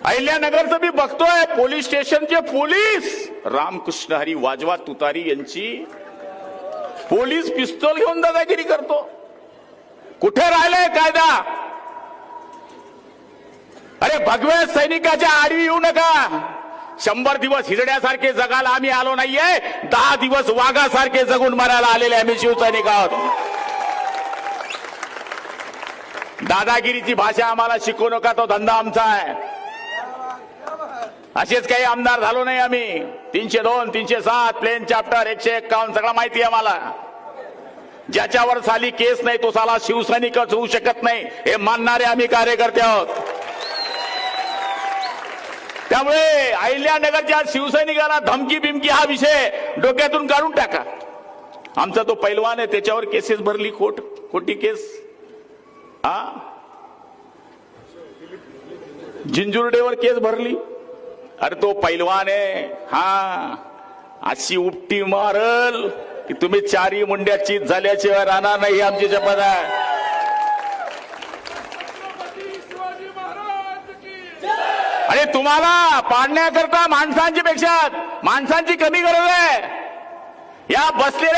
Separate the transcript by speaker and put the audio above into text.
Speaker 1: अहिल्यानगरचं मी बघतोय पोलीस स्टेशनचे पोलीस रामकृष्ण हरी वाजवा तुतारी यांची पोलीस पिस्तूल घेऊन दादागिरी करतो। कुठे राहिलाय कायदा? अरे भगव्या सैनिकाच्या आडवी येऊ नका। 100 दिवस हिजड्यासारखे जगायला आम्ही आलो नाहीये, 10 दिवस वाघासारखे जगून मरायला आलेले आम्ही शिवसैनिक आहोत। दादागिरीची भाषा आम्हाला शिकवू नका, तो धंदा आमचा आहे। असेच काही आमदार झालो नाही आम्ही। 302, 307 प्लेन चॅप्टर 151 सगळं माहिती आहे मला। ज्याच्यावर साली केस नाही तो साला शिवसैनिकच होऊ शकत नाही, हे मानणारे आम्ही कार्यकर्ते आहोत। त्यामुळे अहिल्यानगरच्या शिवसैनिकाला धमकी बिमकी हा विषय डोक्यातून काढून टाका। आमचा तो पैलवान आहे, त्याच्यावर केसेस भरली, खोटी केस। जिंजुर्डेवर केस भरली। अरे तो पैलवान आहे, अशी उपटी मारल की तुम्ही 4 मुंड्या चीत झाल्याशिवाय राहणार नाही, आमची शपथ आहे। आणि तुम्हाला पाडण्याकरता माणसांची कमी गरज आहे। या बसलेल्या